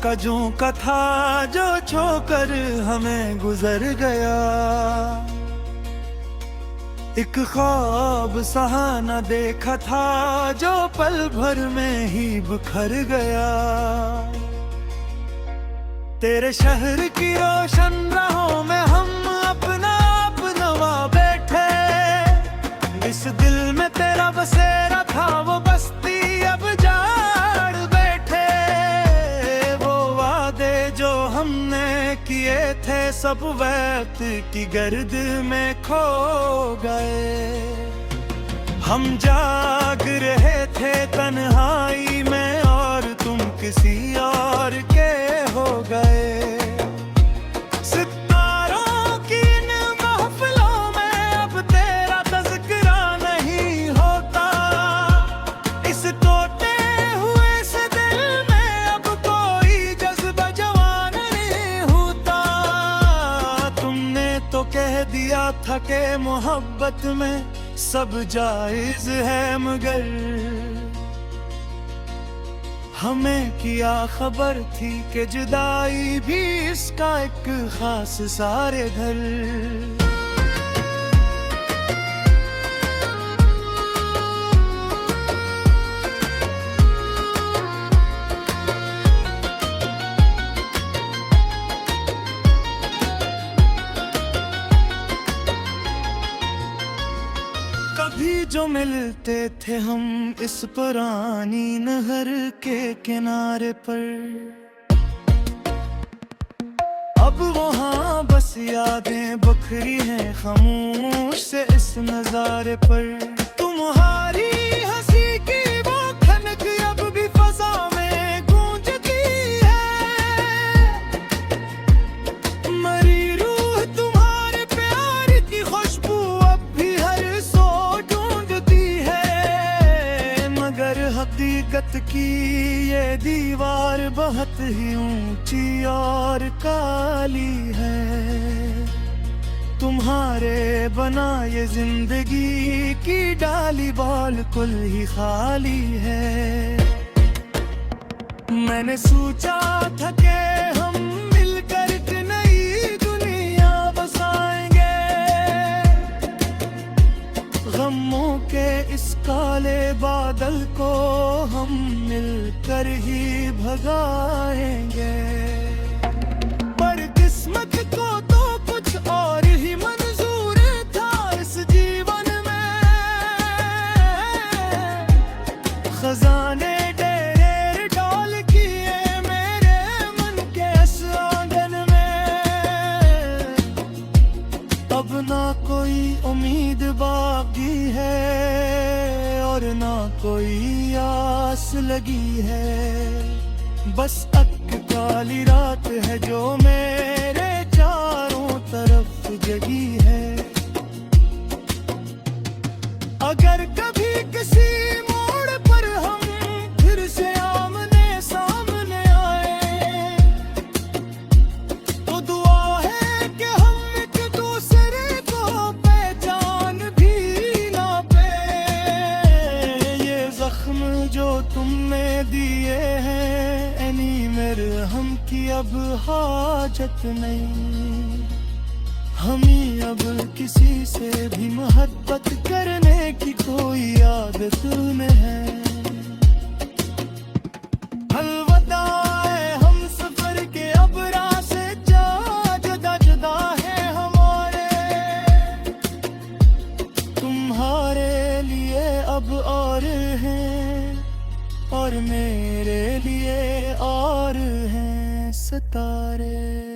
का झोंका था जो छोकर हमें गुजर गया। एक ख्वाब सहाना देखा था जो पल भर में ही बिखर गया। तेरे शहर की रोशन राहों में हम अपना आप नवा बैठे। इस दिल में तेरा बसेरा था वो बस्ती अब जाड़ बैठे। वो वादे जो हमने किए थे सब वक्त की गर्द में खो गए। हम जाग रहे थे तन्हाई में और तुम किसी और के हो गए। सितारों की इन महफिलों में अब तेरा तज़किरा नहीं होता। इस टूटे हुए से दिल में अब कोई जज्बा जवान नहीं होता। तुमने तो कह दिया था कि मोहब्बत में सब जायज है, मगर हमें क्या खबर थी कि जुदाई भी इसका एक खास सारे घर। कभी जो मिलते थे हम इस पुरानी नहर के किनारे पर, अब वहाँ बस यादें बखरी हैं खामोश से इस नजारे पर। तुम्हारी हंसी की वो खनक अब भी फजा में गूंजती है। मरी रूह तुम्हारे प्यार की खुशबू अब भी हर हकीकत की ये दीवार बहुत ही ऊंची और काली है। तुम्हारे बना ये जिंदगी की डाली बिल्कुल ही खाली है। मैंने सोचा था कि हम मिलकर एक नई दुनिया बसाएंगे। गमों के इस काले बादल को हम मिलकर ही भगाएंगे। पर किस्मत को तो कुछ और ही मंजूर था इस जीवन में। खजाने डेरे डोल किए मेरे मन के इस आंगन में। अब ना कोई उम्मीद बाकी है और ना कोई आस लगी है। बस अक काली रात है जो मेरे चारों तरफ जगी है। अगर कभी किसी मोड़ पर हम फिर से आमने सामने आए, तो दुआ है कि हम एक दूसरे को पहचान भी ना पाए। ये जख्म जो तुमने दिए हैं एनी मेरे हम की अब हाजत नहीं। हमें अब किसी से भी मोहब्बत करने की कोई आदत में है। अलविदा हम सफर के अब रास्ते जुदा जुदा है हमारे। तुम्हारे लिए अब और हैं और मेरे लिए और हैं सितारे।